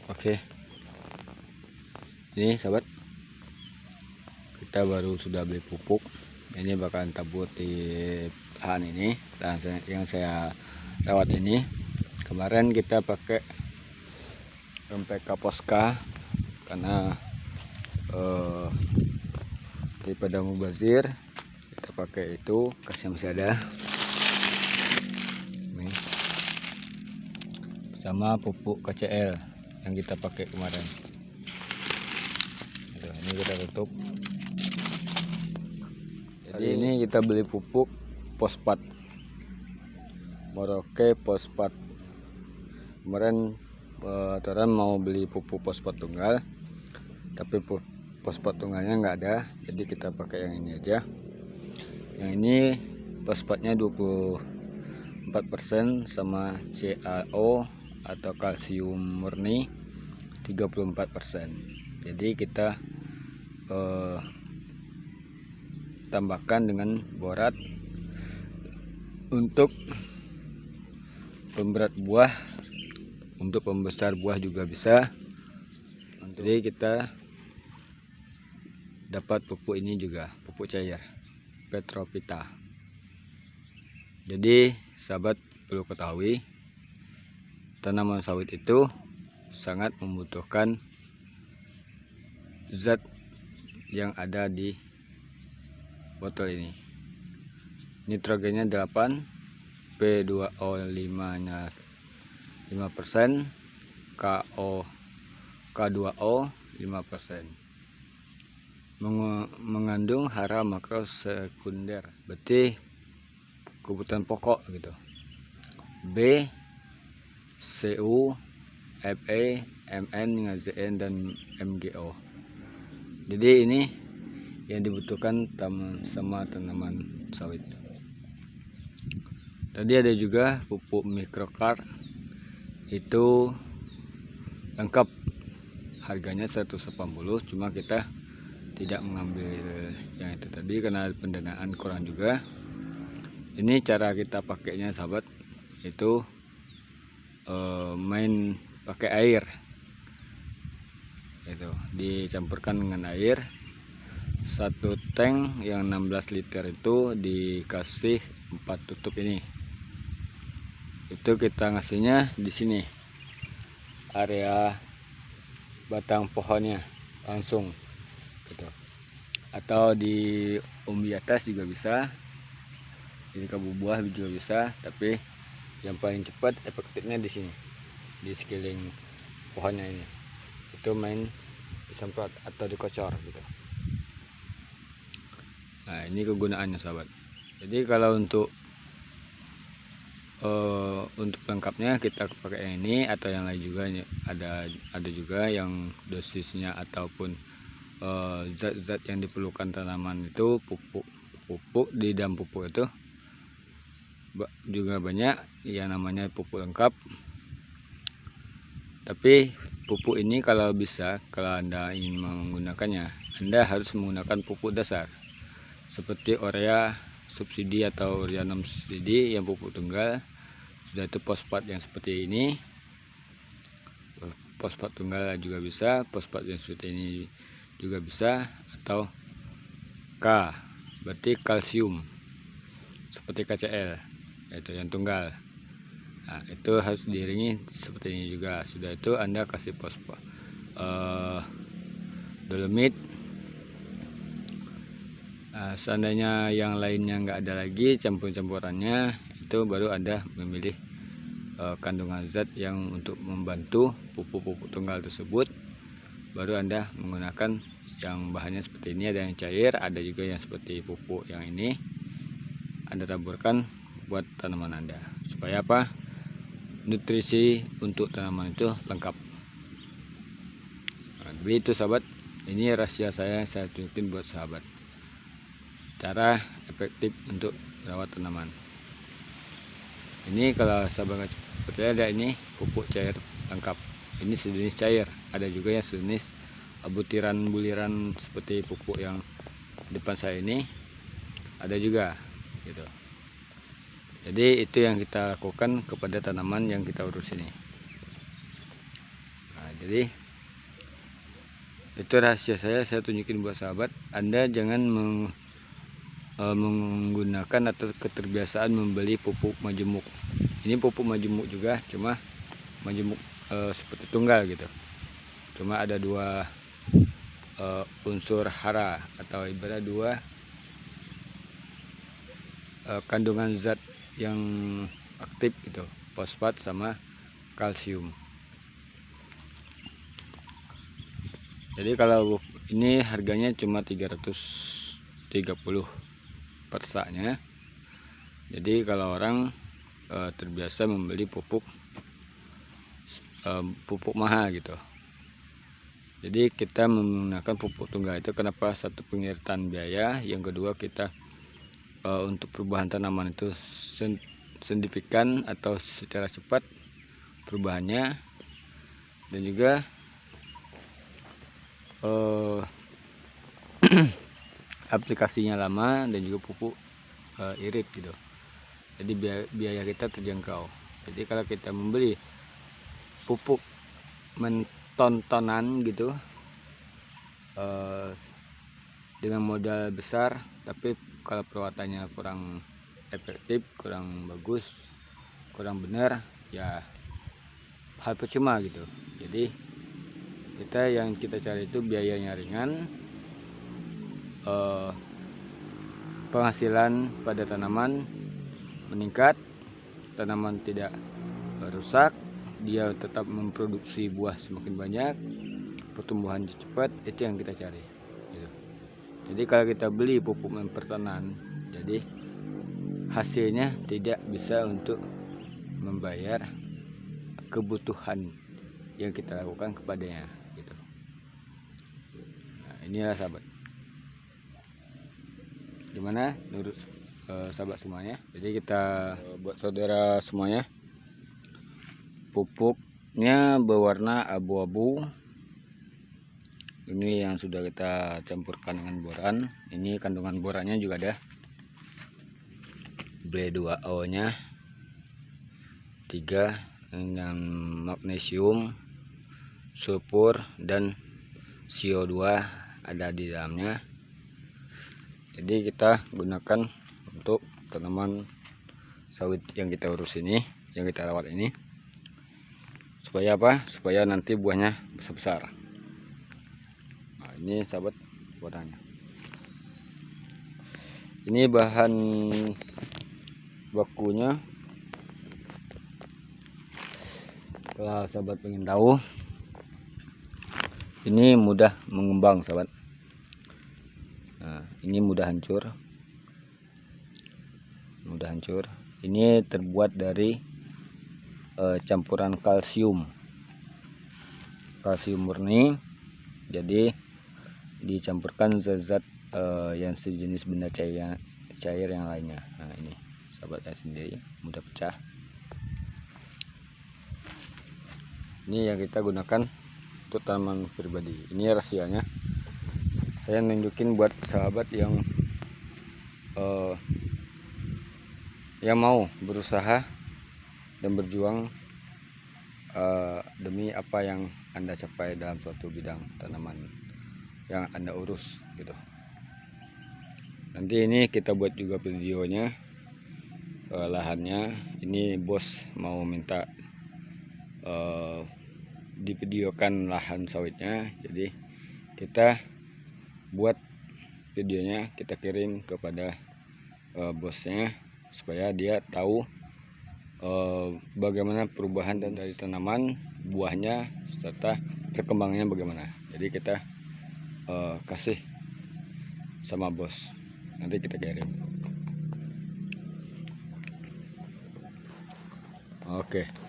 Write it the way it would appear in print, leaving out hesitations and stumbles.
Oke, ini sahabat, kita baru sudah beli pupuk. Ini bakalan tabur di lahan ini, lahan yang saya rawat ini. Kemarin kita pakai MPK Posca karena daripada mubazir, kita pakai itu, kasih masih ada. Ini sama pupuk KCL yang kita pakai kemarin. Ini kita tutup. Jadi ini kita beli pupuk fosfat Merauke fosfat. Kemarin Toran mau beli pupuk fosfat tunggal, tapi fosfat tunggalnya nggak ada, jadi kita pakai yang ini aja. Yang ini fosfatnya 24% sama CaO atau kalsium murni 34%. Jadi kita tambahkan dengan borat untuk pemberat buah, untuk pembesar buah juga bisa. Jadi kita dapat pupuk ini juga, pupuk cair Petrovita. Jadi sahabat perlu ketahui, tanaman sawit itu sangat membutuhkan zat yang ada di botol ini. Nitrogennya 8, P2O5 nya 5%, K2O 5%. Mengandung hara makro sekunder, berarti kebutuhan pokok gitu. B, Cu, Fe, Mn, Zn dan Mgo. Jadi ini yang dibutuhkan sama tanaman sawit. Tadi ada juga pupuk mikrokar, itu lengkap, harganya 180, cuma kita tidak mengambil yang itu tadi karena pendanaan kurang juga. Ini cara kita pakainya sahabat, itu main pakai air, itu dicampurkan dengan air. Satu tank yang 16 liter itu dikasih 4 tutup ini. Itu kita ngasihnya di sini, area batang pohonnya langsung gitu. Atau di umbi atas juga bisa, di kabu buah juga bisa, tapi yang paling cepat efektifnya di sini, di sekeliling pohonnya ini. Itu main disemprot atau dikocor gitu. Nah, ini kegunaannya sahabat. Jadi kalau untuk lengkapnya kita pakai yang ini atau yang lain juga, ada juga yang dosisnya ataupun zat-zat yang diperlukan tanaman itu, pupuk di dalam pupuk itu juga banyak yang namanya pupuk lengkap. Tapi pupuk ini kalau bisa, kalau Anda ingin menggunakannya, Anda harus menggunakan pupuk dasar seperti urea subsidi atau urea non subsidi yang pupuk tunggal. Sudah itu fosfat yang seperti ini, fosfat tunggal juga bisa, fosfat yang seperti ini juga bisa, atau K berarti kalsium seperti KCL, yaitu yang tunggal. Nah, itu harus diiringi seperti ini juga. Sudah itu Anda kasih fosfat dolomit. Nah, seandainya yang lainnya nggak ada lagi campur-campurannya, itu baru Anda memilih kandungan zat yang untuk membantu pupuk-pupuk tunggal tersebut. Baru Anda menggunakan yang bahannya seperti ini, ada yang cair, ada juga yang seperti pupuk yang ini. Anda taburkan buat tanaman Anda, supaya apa? Nutrisi untuk tanaman itu lengkap. Nah, begitu sahabat, ini rahasia saya tunjukin buat sahabat, cara efektif untuk merawat tanaman. Ini kalau sahabat percaya, ada ini pupuk cair lengkap. Ini sejenis cair, ada juga yang sejenis butiran-buliran seperti pupuk yang depan saya ini, ada juga gitu. Jadi itu yang kita lakukan kepada tanaman yang kita urus ini. Nah, jadi itu rahasia saya tunjukin buat sahabat. Anda jangan menggunakan atau keterbiasaan membeli pupuk majemuk. Ini pupuk majemuk juga, cuma majemuk seperti tunggal gitu. Cuma ada dua unsur hara atau ibarat dua kandungan zat yang aktif gitu, fosfat sama kalsium. Jadi kalau ini harganya cuma 330 per saknya. Jadi kalau orang terbiasa membeli pupuk mahal gitu, jadi kita menggunakan pupuk tunggal itu kenapa? Satu, pengiritan biaya, yang kedua kita untuk perubahan tanaman itu signifikan atau secara cepat perubahannya, dan juga aplikasinya lama, dan juga pupuk irit gitu. Jadi biaya kita terjangkau. Jadi kalau kita membeli pupuk mentontonan gitu dengan modal besar, tapi kalau perawatannya kurang efektif, kurang bagus, kurang benar, ya hal percuma gitu. Jadi yang kita cari itu biayanya ringan, penghasilan pada tanaman meningkat, tanaman tidak rusak, dia tetap memproduksi buah semakin banyak, pertumbuhan cepat, itu yang kita cari gitu. Jadi kalau kita beli pupuk mempertanan, jadi hasilnya tidak bisa untuk membayar kebutuhan yang kita lakukan kepadanya gitu. Nah, inilah sahabat, gimana menurut sahabat semuanya. Jadi kita buat saudara semuanya, pupuknya berwarna abu-abu. Ini yang sudah kita campurkan dengan boran. Ini kandungan borannya juga ada, Ble2O nya 3, dengan magnesium, sulfur, dan CO2 ada di dalamnya. Jadi kita gunakan untuk tanaman sawit yang kita urus ini, yang kita rawat ini, supaya apa? Supaya nanti buahnya besar-besar. Nah, ini sahabat borannya. Ini bahan bakunya. Kalau sahabat pengen tahu, ini mudah mengembang sahabat. Nah, ini mudah hancur. Ini terbuat dari campuran kalsium murni. Jadi dicampurkan zat-zat yang sejenis benda cair yang lainnya. Nah, ini sahabatnya sendiri mudah pecah. Ini yang kita gunakan untuk tanaman pribadi. Ini rahasianya. Saya nunjukin buat sahabat yang mau berusaha dan berjuang demi apa yang Anda capai dalam suatu bidang tanaman yang Anda urus gitu. Nanti ini kita buat juga videonya, lahannya. Ini bos mau minta divideokan lahan sawitnya, jadi kita buat videonya, kita kirim kepada bosnya supaya dia tahu bagaimana perubahan dan dari tanaman, buahnya, serta perkembangannya bagaimana. Jadi kita kasih sama bos, nanti kita kirim. Oke.